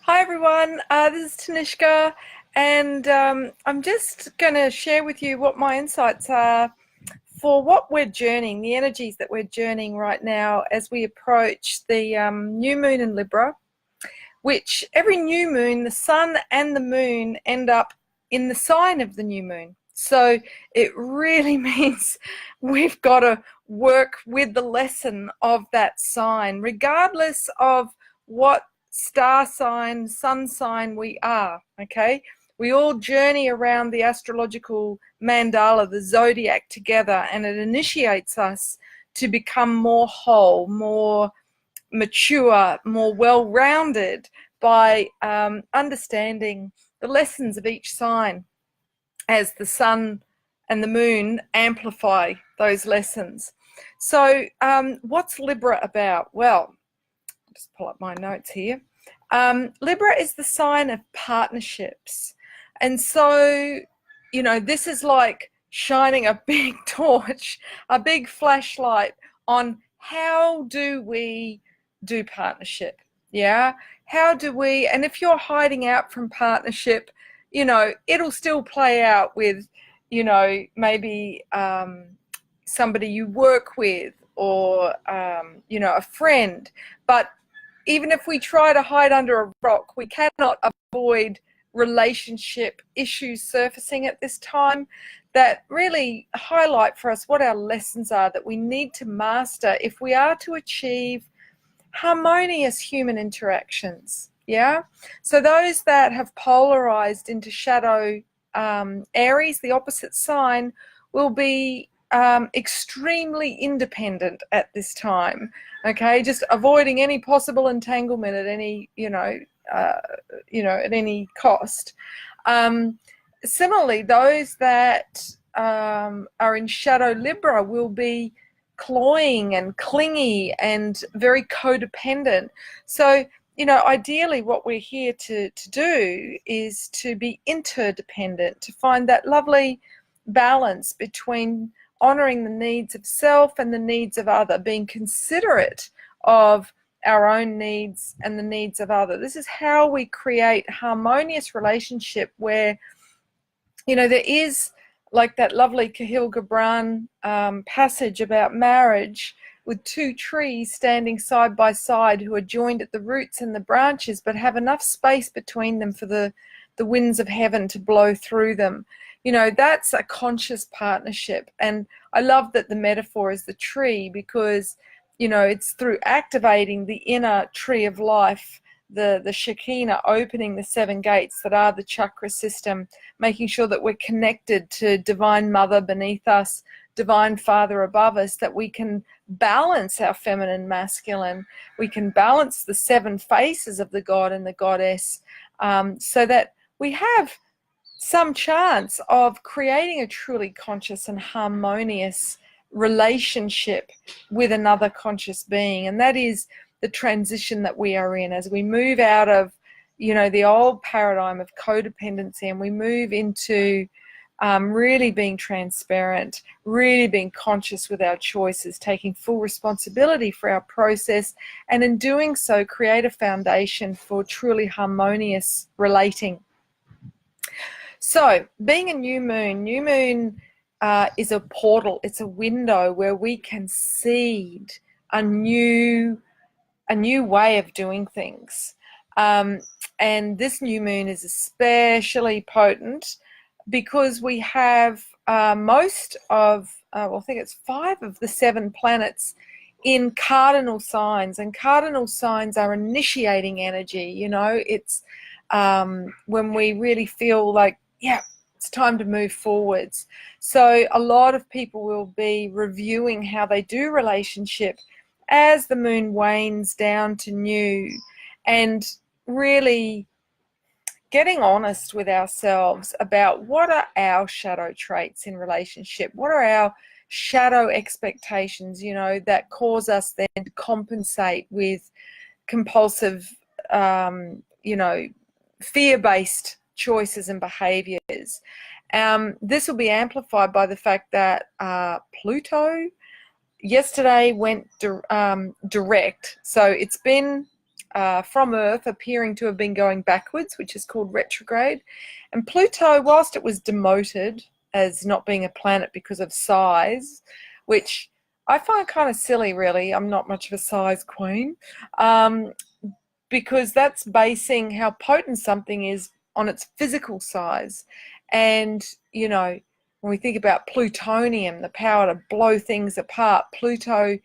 Hi everyone, this is Tanishka, and I'm just going to share with you what my insights are for what we're journeying, the energies that we're journeying right now as we approach the new moon in Libra, which every new moon, the sun and the moon end up in the sign of the new moon. So it really means we've got to work with the lesson of that sign, regardless of what star sign, sun sign we are, okay? We all journey around the astrological mandala, the zodiac, together, and it initiates us to become more whole, more mature, more well-rounded by understanding the lessons of each sign as the sun and the moon amplify those lessons. So what's Libra about? Well, I'll just pull up my notes here. Libra is the sign of partnerships. And so, you know, this is like shining a big torch, a big flashlight on how do we do partnership. Yeah, how do we, and if you're hiding out from partnership, you know, it'll still play out with, you know, maybe somebody you work with, or you know, a friend. But even if we try to hide under a rock, we cannot avoid relationship issues surfacing at this time that really highlight for us what our lessons are that we need to master if we are to achieve harmonious human interactions. Yeah, so those that have polarized into shadow Aries, the opposite sign, will be extremely independent at this time. Okay, just avoiding any possible entanglement at any at any cost. Similarly, those that are in shadow Libra will be cloying and clingy and very codependent. So, you know, ideally what we're here to do is to be interdependent, to find that lovely balance between honoring the needs of self and the needs of other, being considerate of our own needs and the needs of other. This is how we create harmonious relationship where, you know, there is like that lovely Kahlil Gibran passage about marriage, with two trees standing side by side who are joined at the roots and the branches, but have enough space between them for the winds of heaven to blow through them. You know, that's a conscious partnership. And I love that the metaphor is the tree, because, you know, it's through activating the inner tree of life, the Shekinah, opening the seven gates that are the chakra system, making sure that we're connected to Divine Mother beneath us, Divine Father above us, that we can balance our feminine, masculine. We can balance the seven faces of the God and the Goddess, so that we have some chance of creating a truly conscious and harmonious relationship with another conscious being. And that is the transition that we are in as we move out of, you know, the old paradigm of codependency, and we move into really being transparent, really being conscious with our choices, taking full responsibility for our process, and in doing so create a foundation for truly harmonious relating. So being a new moon is a portal, it's a window where we can seed a new way of doing things. And this new moon is especially potent because we have most of, I think it's 5 of the 7 planets in cardinal signs, and cardinal signs are initiating energy. You know, it's when we really feel like, yeah, it's time to move forwards. So a lot of people will be reviewing how they do relationship as the moon wanes down to new, and really getting honest with ourselves about what are our shadow traits in relationship, what are our shadow expectations, you know, that cause us then to compensate with compulsive, you know, fear-based choices and behaviors. This will be amplified by the fact that Pluto yesterday went direct. So it's been from Earth appearing to have been going backwards, which is called retrograde. And Pluto, whilst it was demoted as not being a planet because of size, which I find kind of silly, really. I'm not much of a size queen, because that's basing how potent something is on its physical size. And, you know, when we think about plutonium, the power to blow things apart, Pluto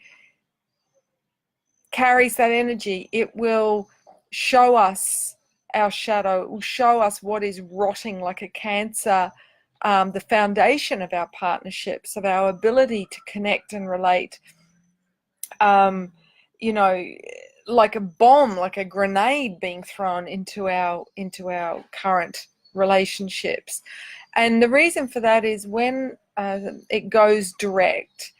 carries that energy. It will show us our shadow. It will show us what is rotting like a cancer, the foundation of our partnerships, of our ability to connect and relate. You know, like a bomb, like a grenade being thrown into our current relationships. And the reason for that is when it goes direct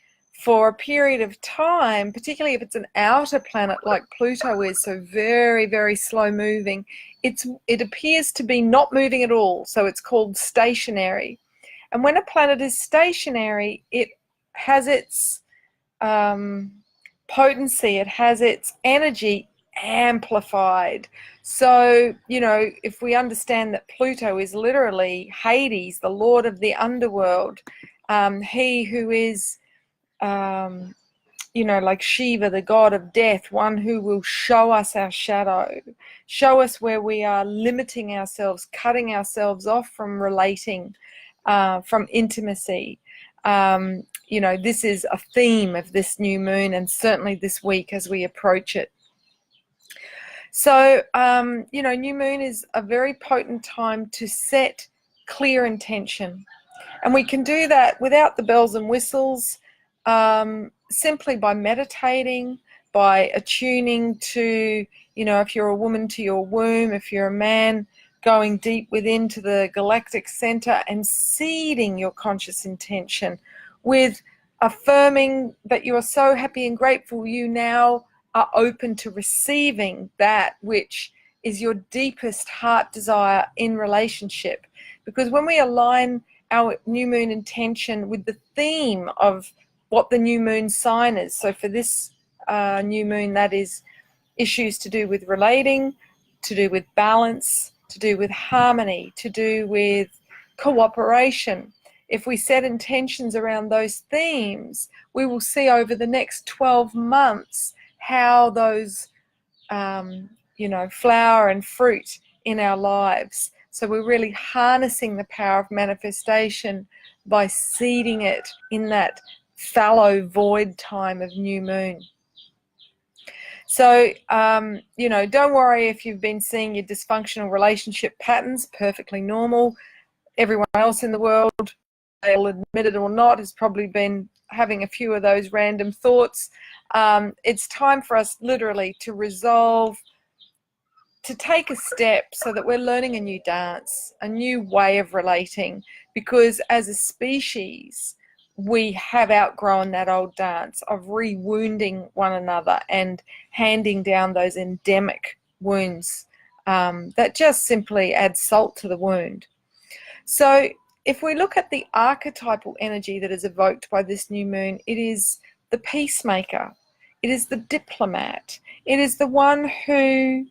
for a period of time, particularly if it's an outer planet like Pluto is, so very, very slow moving, it appears to be not moving at all, so it's called stationary. And when a planet is stationary, it has its potency, it has its energy amplified. So, you know, if we understand that Pluto is literally Hades, the lord of the underworld, he who is, you know, like Shiva, the god of death, one who will show us our shadow, show us where we are limiting ourselves, cutting ourselves off from relating, from intimacy. You know, this is a theme of this new moon, and certainly this week as we approach it. So, you know, new moon is a very potent time to set clear intention. And we can do that without the bells and whistles, simply by meditating, by attuning to, you know, if you're a woman, to your womb, if you're a man, going deep within to the galactic center and seeding your conscious intention with affirming that you are so happy and grateful you now are open to receiving that which is your deepest heart desire in relationship. Because when we align our new moon intention with the theme of what the new moon sign is, so for this new moon, that is issues to do with relating, to do with balance, to do with harmony, to do with cooperation. If we set intentions around those themes, we will see over the next 12 months how those, you know, flower and fruit in our lives. So we're really harnessing the power of manifestation by seeding it in that fallow void time of new moon. So, you know, don't worry if you've been seeing your dysfunctional relationship patterns, perfectly normal. Everyone else in the world, they'll admit it or not, has probably been having a few of those random thoughts. It's time for us literally to resolve, to take a step so that we're learning a new dance, a new way of relating, because as a species, we have outgrown that old dance of re-wounding one another and handing down those endemic wounds that just simply add salt to the wound. So if we look at the archetypal energy that is evoked by this new moon, it is the peacemaker, it is the diplomat, it is the one who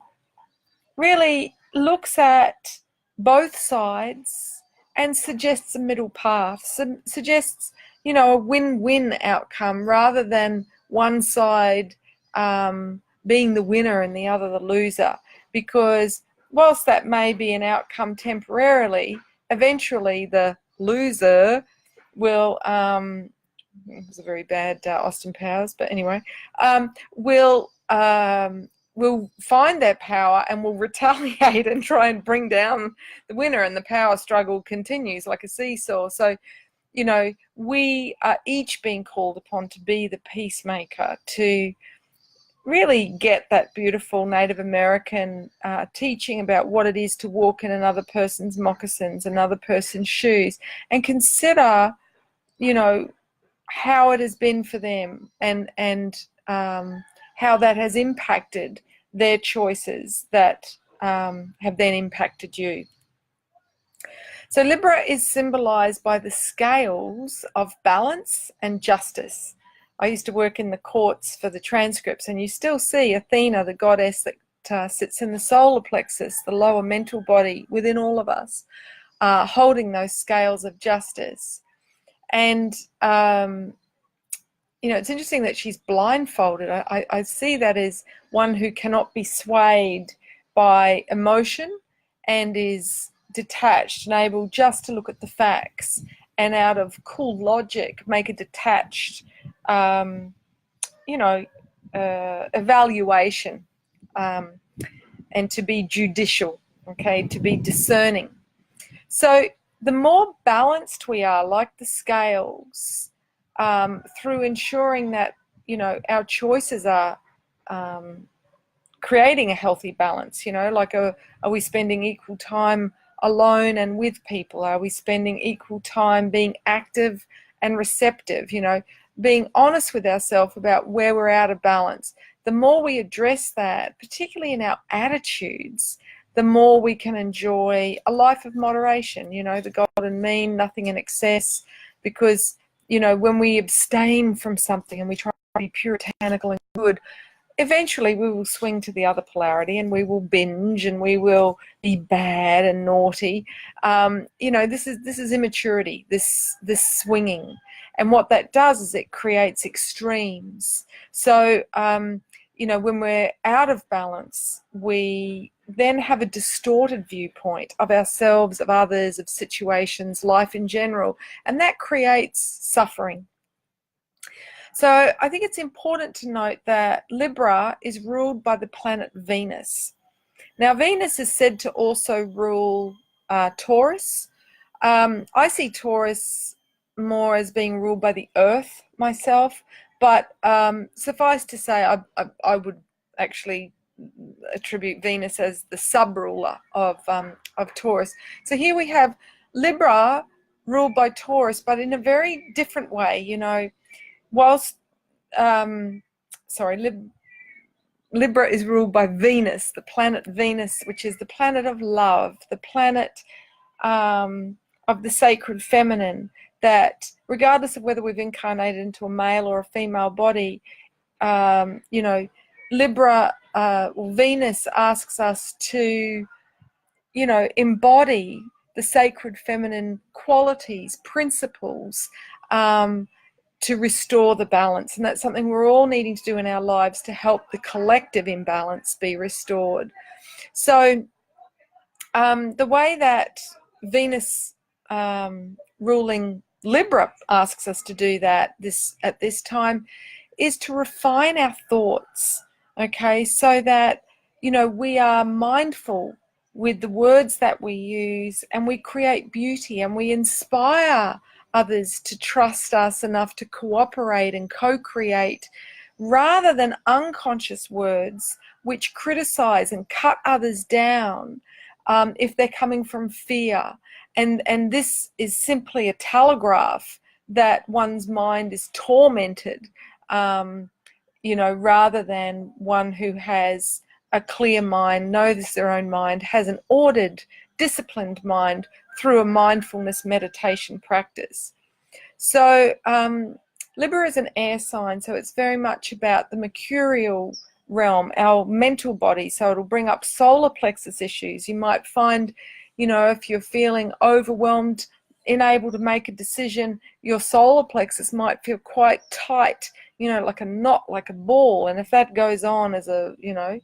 really looks at both sides and suggests a middle path, suggests, you know, a win-win outcome rather than one side being the winner and the other the loser. Because whilst that may be an outcome temporarily, eventually the loser will, it was a very bad Austin Powers, but anyway, will find their power and will retaliate and try and bring down the winner, and the power struggle continues like a seesaw. So, you know, we are each being called upon to be the peacemaker, to really get that beautiful Native American teaching about what it is to walk in another person's moccasins, another person's shoes, and consider, you know, how it has been for them, and how that has impacted their choices that have then impacted you. So Libra is symbolized by the scales of balance and justice. I used to work in the courts for the transcripts, and you still see Athena, the goddess that sits in the solar plexus, the lower mental body within all of us, holding those scales of justice. And you know, it's interesting that she's blindfolded. I see that as one who cannot be swayed by emotion and is detached and able just to look at the facts and out of cool logic make a detached, you know, evaluation, and to be judicial, okay, to be discerning. So the more balanced we are, like the scales, through ensuring that, you know, our choices are creating a healthy balance, you know, like are we spending equal time alone and with people? Are we spending equal time being active and receptive, you know, being honest with ourselves about where we're out of balance? The more we address that, particularly in our attitudes, the more we can enjoy a life of moderation, you know, the golden mean, nothing in excess, because, you know, when we abstain from something and we try to be puritanical and good, eventually we will swing to the other polarity and we will binge and we will be bad and naughty. You know, this is immaturity, this swinging. And what that does is it creates extremes. So, you know, when we're out of balance, we then have a distorted viewpoint of ourselves, of others, of situations, life in general, and that creates suffering. So I think it's important to note that Libra is ruled by the planet Venus. Now, Venus is said to also rule Taurus. I see Taurus more as being ruled by the Earth myself, but suffice to say, I would actually attribute Venus as the sub-ruler of Taurus. So here we have Libra ruled by Taurus, but in a very different way, you know. Whilst, Libra is ruled by Venus, the planet Venus, which is the planet of love, the planet of the sacred feminine, that regardless of whether we've incarnated into a male or a female body, you know, Libra, Venus asks us to, you know, embody the sacred feminine qualities, principles, to restore the balance. And that's something we're all needing to do in our lives to help the collective imbalance be restored. So the way that Venus ruling Libra asks us to do that at this time is to refine our thoughts, okay, so that, you know, we are mindful with the words that we use, and we create beauty and we inspire others to trust us enough to cooperate and co-create, rather than unconscious words which criticize and cut others down if they're coming from fear. And this is simply a telegraph that one's mind is tormented, you know, rather than one who has a clear mind, knows their own mind, has an ordered, disciplined mind through a mindfulness meditation practice. So Libra is an air sign, so it's very much about the mercurial realm, our mental body, so it'll bring up solar plexus issues. You might find, you know, if you're feeling overwhelmed, unable to make a decision, your solar plexus might feel quite tight, you know, like a knot, like a ball. And if that goes on as a, you know,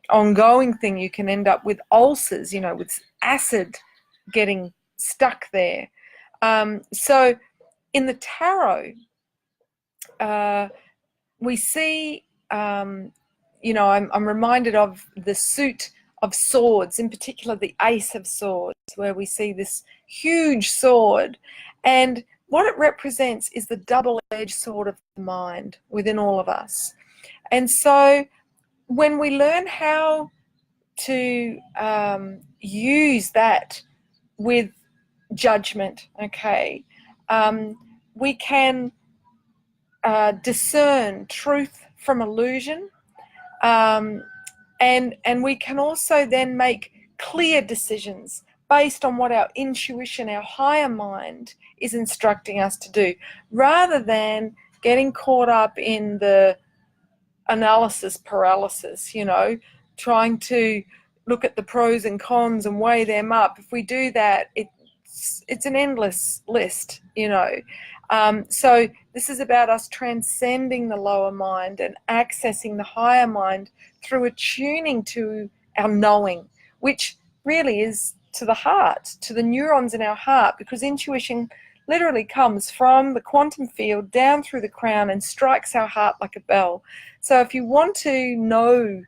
ongoing thing, you can end up with ulcers, you know, with acid getting stuck there. So in the tarot, we see, you know, I'm reminded of the suit of swords, in particular the Ace of Swords, where we see this huge sword, and what it represents is the double-edged sword of the mind within all of us. And so when we learn how to use that with judgment, okay, we can discern truth from illusion, and we can also then make clear decisions based on what our intuition, our higher mind is instructing us to do, rather than getting caught up in the analysis paralysis, you know, trying to look at the pros and cons and weigh them up. If we do that, it's an endless list, you know. So this is about us transcending the lower mind and accessing the higher mind through attuning to our knowing, which really is to the heart, to the neurons in our heart, because intuition literally comes from the quantum field down through the crown and strikes our heart like a bell. So if you want to know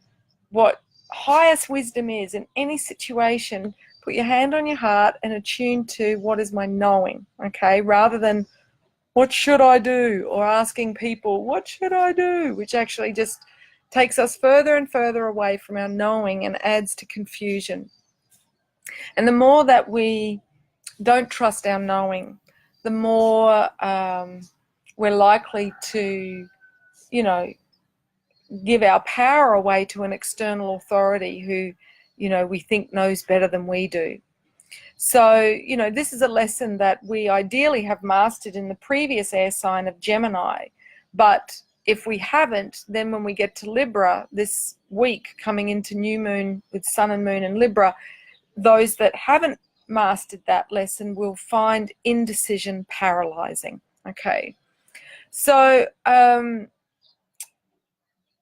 what highest wisdom is in any situation, put your hand on your heart and attune to what is my knowing, okay, rather than what should I do, or asking people, what should I do, which actually just takes us further and further away from our knowing and adds to confusion. And the more that we don't trust our knowing, the more we're likely to, you know, give our power away to an external authority who, you know, we think knows better than we do. So, you know, this is a lesson that we ideally have mastered in the previous air sign of Gemini. But if we haven't, then when we get to Libra this week, coming into new moon with sun and moon in Libra, those that haven't mastered that lesson will find indecision paralyzing. Okay. So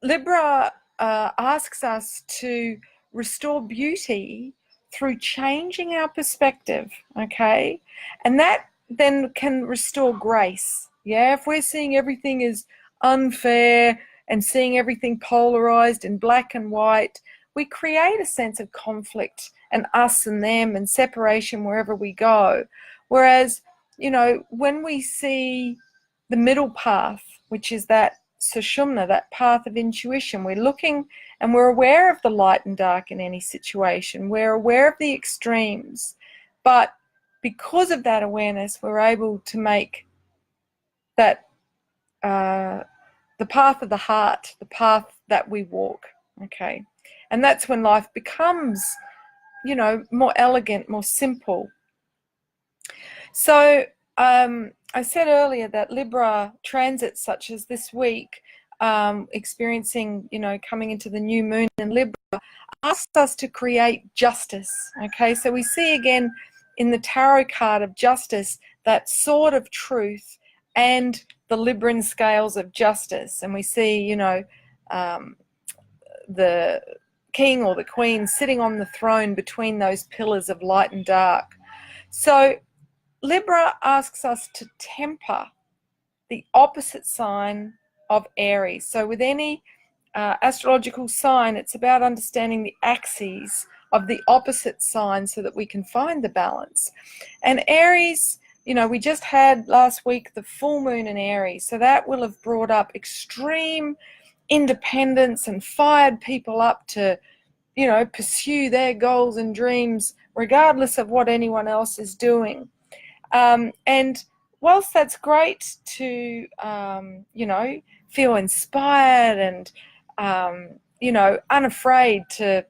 Libra asks us to restore beauty through changing our perspective, okay? And that then can restore grace. Yeah, if we're seeing everything as unfair and seeing everything polarized in black and white, we create a sense of conflict and us and them and separation wherever we go. Whereas, you know, when we see the middle path, which is that sushumna, that path of intuition, we're looking and we're aware of the light and dark in any situation. We're aware of the extremes. But because of that awareness, we're able to make that the path of the heart, the path that we walk, okay? And that's when life becomes, you know, more elegant, more simple. So I said earlier that Libra transits such as this week, experiencing, you know, coming into the new moon in Libra, asks us to create justice, okay? So we see again in the tarot card of justice that sword of truth and the Libran scales of justice. And we see, you know, the king or the queen sitting on the throne between those pillars of light and dark. So Libra asks us to temper the opposite sign of Aries. So with any astrological sign, it's about understanding the axes of the opposite sign so that we can find the balance. And Aries, you know, we just had last week the full moon in Aries, so that will have brought up extreme independence and fired people up to, you know, pursue their goals and dreams regardless of what anyone else is doing. And whilst that's great to, you know, feel inspired and, you know, unafraid to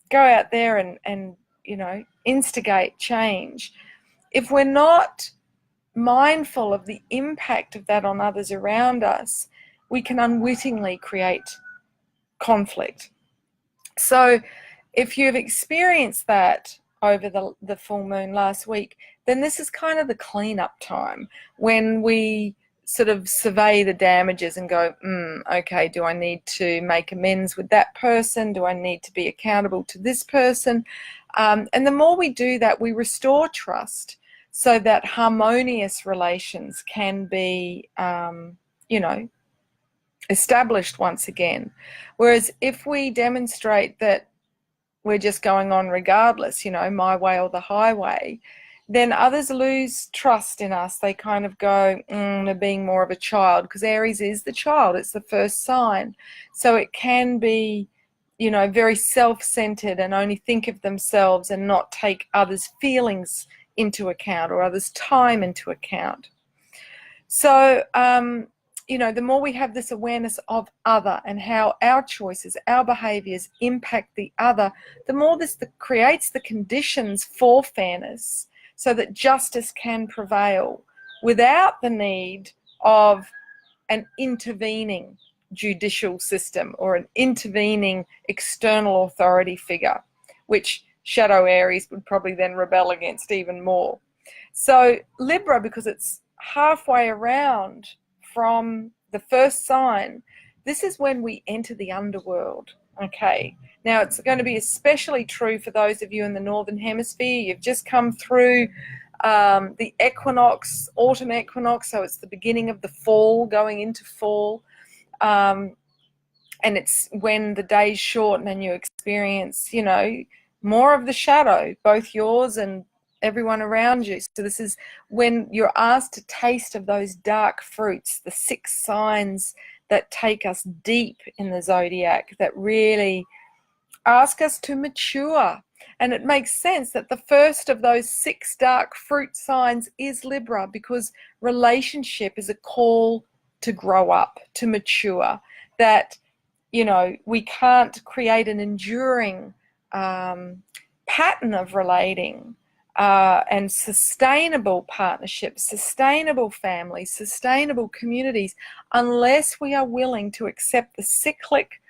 go out there and, you know, instigate change, if we're not mindful of the impact of that on others around us, we can unwittingly create conflict. So if you've experienced that over the full moon last week, then this is kind of the cleanup time when we sort of survey the damages and go, okay, do I need to make amends with that person? Do I need to be accountable to this person? And the more we do that, we restore trust so that harmonious relations can be, you know, established once again. Whereas if we demonstrate that we're just going on regardless, you know, my way or the highway, then others lose trust in us. They kind of go, they're being more of a child, because Aries is the child. It's the first sign. So it can be, you know, very self-centered and only think of themselves and not take others' feelings into account or others' time into account. So, you know, the more we have this awareness of other and how our choices, our behaviors impact the other, the more this creates the conditions for fairness so that justice can prevail without the need of an intervening judicial system or an intervening external authority figure, which shadow Aries would probably then rebel against even more. So Libra, because it's halfway around from the first sign, this is when we enter the underworld. Okay, now it's going to be especially true for those of you in the Northern Hemisphere. You've just come through the equinox, autumn equinox, so it's the beginning of the fall, going into fall. And it's when the days shorten and you experience, you know, more of the shadow, both yours and everyone around you. So this is when you're asked to taste of those dark fruits, the 6 signs that take us deep in the zodiac, that really ask us to mature. And it makes sense that the first of those 6 dark fruit signs is Libra, because relationship is a call to grow up, to mature, that, you know, we can't create an enduring pattern of relating and sustainable partnerships, sustainable families, sustainable communities, unless we are willing to accept the cyclic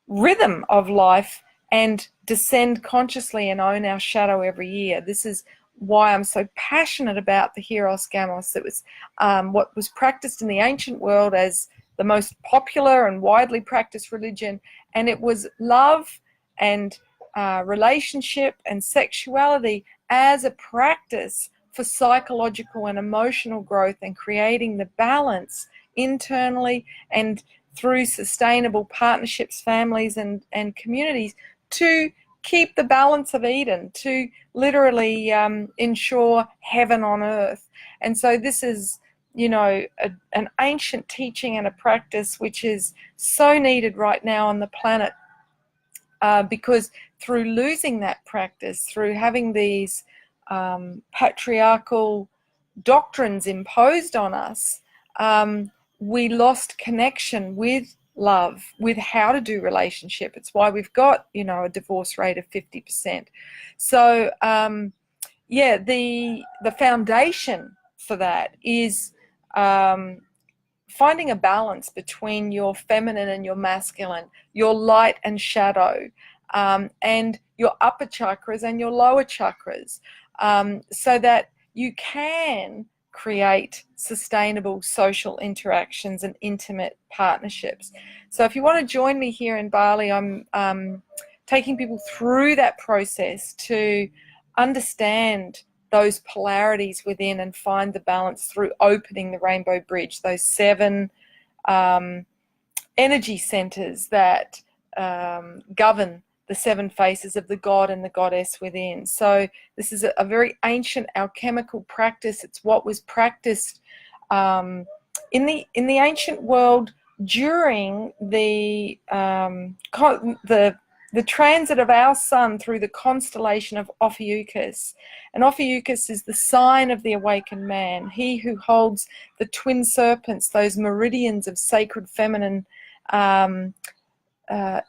rhythm of life and descend consciously and own our shadow every year. This is why I'm so passionate about the Hieros Gamos. It was what was practiced in the ancient world as the most popular and widely practiced religion, and it was love and relationship and sexuality as a practice for psychological and emotional growth and creating the balance internally and through sustainable partnerships, families, and communities to keep the balance of Eden, to literally ensure heaven on earth. And so this is, you know, an ancient teaching and a practice which is so needed right now on the planet, because through losing that practice, through having these patriarchal doctrines imposed on us, we lost connection with love, with how to do relationship. It's why we've got, you know, a divorce rate of 50%. So yeah, the foundation for that is finding a balance between your feminine and your masculine, your light and shadow, and your upper chakras and your lower chakras, so that you can create sustainable social interactions and intimate partnerships. So if you want to join me here in Bali, I'm taking people through that process to understand those polarities within and find the balance through opening the rainbow bridge, those 7 energy centers that govern the 7 faces of the god and the goddess within. So this is a very ancient alchemical practice. It's what was practiced in the ancient world during the transit of our sun through the constellation of Ophiuchus. And Ophiuchus is the sign of the awakened man, he who holds the twin serpents, those meridians of sacred feminine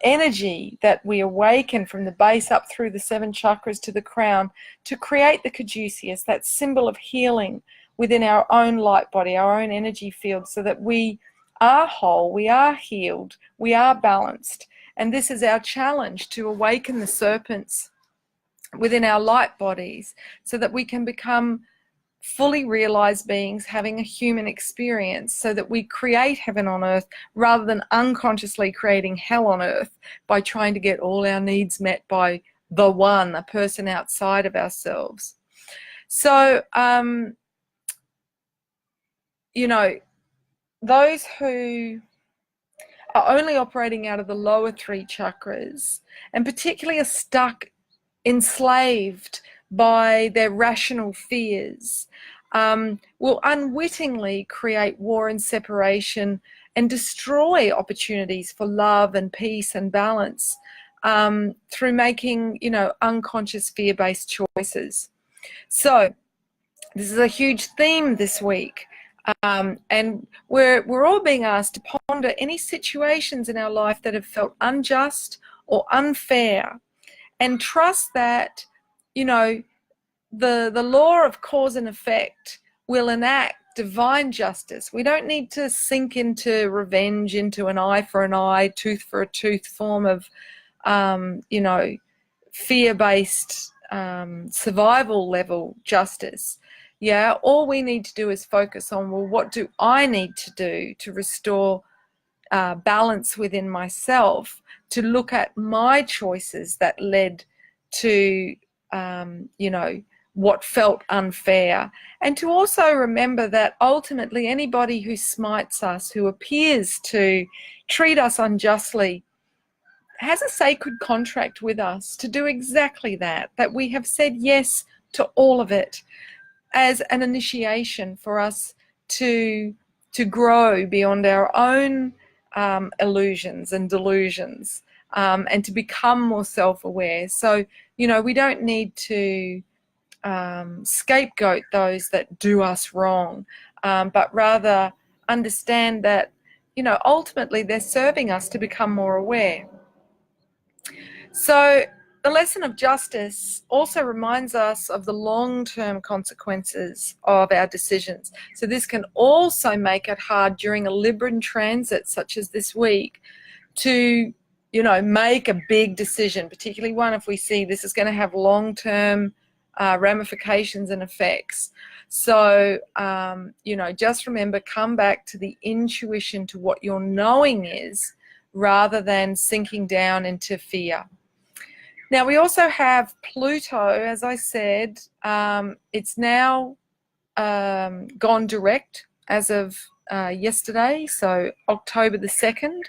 energy that we awaken from the base up through the 7 chakras to the crown to create the caduceus, that symbol of healing within our own light body, our own energy field, so that we are whole, we are healed, we are balanced. And this is our challenge, to awaken the serpents within our light bodies so that we can become fully realized beings having a human experience, so that we create heaven on earth rather than unconsciously creating hell on earth by trying to get all our needs met by the one, a person outside of ourselves. So, you know, those who are only operating out of the lower 3 chakras, and particularly are stuck, enslaved by their rational fears, will unwittingly create war and separation and destroy opportunities for love and peace and balance through making, you know, unconscious fear-based choices. So this is a huge theme this week. And we're all being asked to ponder any situations in our life that have felt unjust or unfair, and trust that, you know, the law of cause and effect will enact divine justice. We don't need to sink into revenge, into an eye for an eye, tooth for a tooth form of, fear-based survival level justice. Yeah, all we need to do is focus on, well, what do I need to do to restore balance within myself, to look at my choices that led to, what felt unfair, and to also remember that ultimately anybody who smites us, who appears to treat us unjustly, has a sacred contract with us to do exactly that, that we have said yes to all of it as an initiation for us to grow beyond our own illusions and delusions, and to become more self-aware. So, we don't need to scapegoat those that do us wrong, but rather understand that, ultimately they're serving us to become more aware. So the lesson of justice also reminds us of the long-term consequences of our decisions. So this can also make it hard during a Libran transit such as this week to, make a big decision, particularly one if we see this is going to have long-term ramifications and effects. So, just remember, come back to the intuition, to what your knowing is, rather than sinking down into fear. Now, we also have Pluto, as I said. It's now gone direct as of yesterday, so October the 2nd.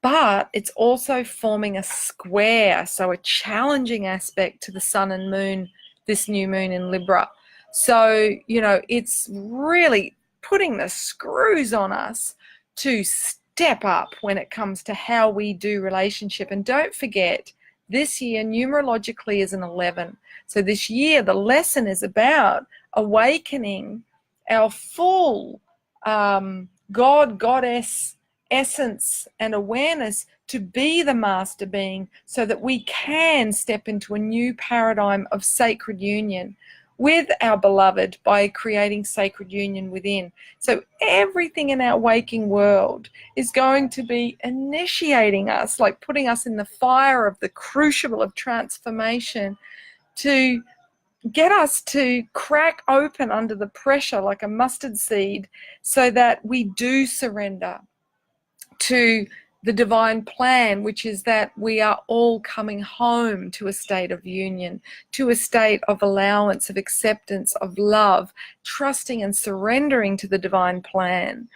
But it's also forming a square, so a challenging aspect to the sun and moon, this new moon in Libra. So, it's really putting the screws on us to step up when it comes to how we do relationship. And don't forget, this year numerologically is an 11. So this year the lesson is about awakening our full God, Goddess essence and awareness to be the master being, so that we can step into a new paradigm of sacred union with our beloved by creating sacred union within. So everything in our waking world is going to be initiating us, like putting us in the fire of the crucible of transformation, to get us to crack open under the pressure like a mustard seed, so that we do surrender to the divine plan, which is that we are all coming home to a state of union, to a state of allowance, of acceptance, of love, trusting and surrendering to the divine plan.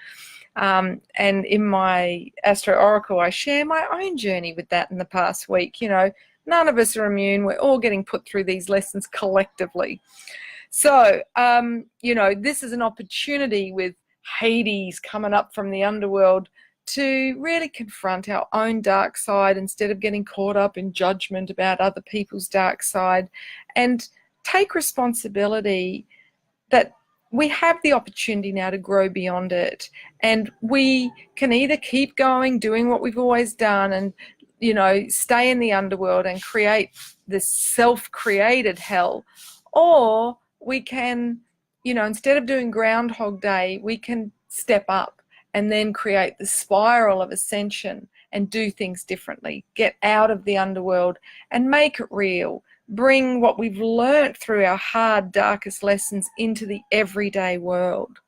And in my Astro Oracle, I share my own journey with that in the past week. None of us are immune. We're all getting put through these lessons collectively. So, this is an opportunity with Hades coming up from the underworld to really confront our own dark side instead of getting caught up in judgment about other people's dark side, and take responsibility that we have the opportunity now to grow beyond it. And we can either keep going, doing what we've always done, and, stay in the underworld and create this self-created hell, or we can, instead of doing Groundhog Day, we can step up and then create the spiral of ascension and do things differently, get out of the underworld and make it real, bring what we've learnt through our hard, darkest lessons into the everyday world.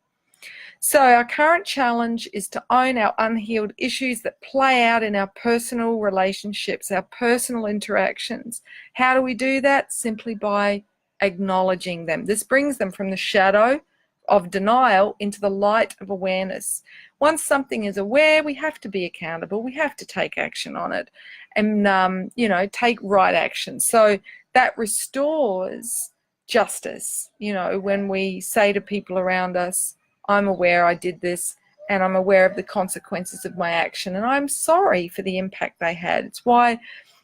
So our current challenge is to own our unhealed issues that play out in our personal relationships, our personal interactions. How do we do that? Simply by acknowledging them. This brings them from the shadow of denial into the light of awareness. Once something is aware, we have to be accountable. We have to take action on it and, take right action. So that restores justice, when we say to people around us, I'm aware I did this, and I'm aware of the consequences of my action, and I'm sorry for the impact they had. It's why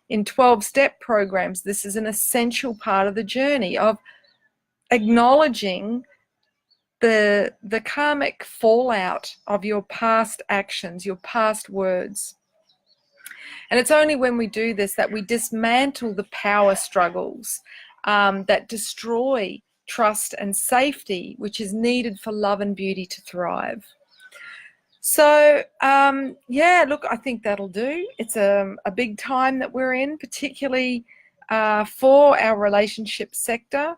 in 12-step programs, this is an essential part of the journey of acknowledging the karmic fallout of your past actions, your past words. And it's only when we do this that we dismantle the power struggles that destroy trust, and safety, which is needed for love and beauty to thrive. So, yeah, look, I think that'll do. It's a big time that we're in, particularly for our relationship sector.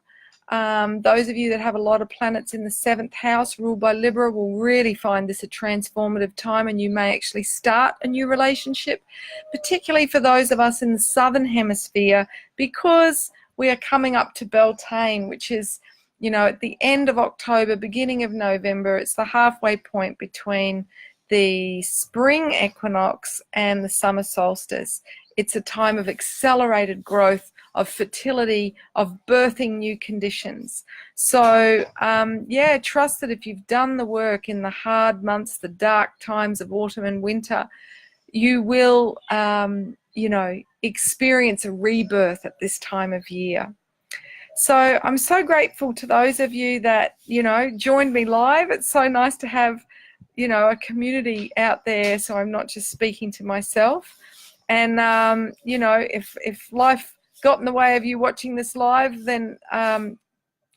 Those of you that have a lot of planets in the 7th house ruled by Libra will really find this a transformative time, and you may actually start a new relationship, particularly for those of us in the Southern Hemisphere, because we are coming up to Beltane, which is, you know, at the end of October, beginning of November. It's the halfway point between the spring equinox and the summer solstice. It's a time of accelerated growth, of fertility, of birthing new conditions. So, yeah, trust that if you've done the work in the hard months, the dark times of autumn and winter, you will, you know, experience a rebirth at this time of year. So I'm so grateful to those of you that, you know, joined me live. It's so nice to have, you know, a community out there, so I'm not just speaking to myself. And, you know, if life got in the way of you watching this live, then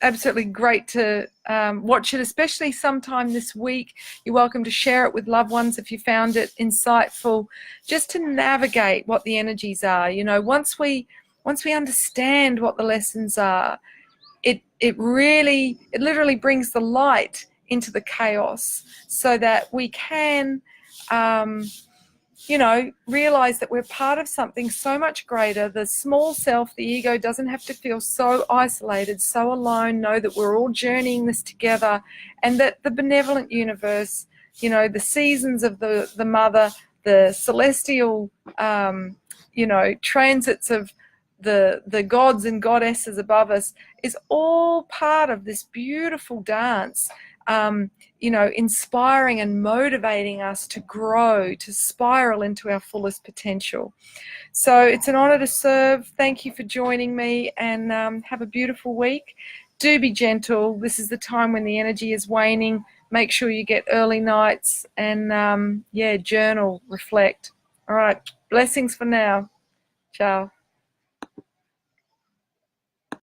absolutely great to watch it, especially sometime this week. You're welcome to share it with loved ones if you found it insightful, just to navigate what the energies are. You know, once we understand what the lessons are, it literally brings the light into the chaos, so that we can you know, realize that we're part of something so much greater. The small self, the ego, doesn't have to feel so isolated, so alone. Know that we're all journeying this together, and that the benevolent universe, you know, the seasons of the mother, the celestial you know, transits of the gods and goddesses above us, is all part of this beautiful dance, you know, inspiring and motivating us to grow, to spiral into our fullest potential. So it's an honor to serve. Thank you for joining me, and have a beautiful week. Do be gentle. This is the time when the energy is waning. Make sure you get early nights, and yeah, journal, reflect. All right, blessings for now. Ciao.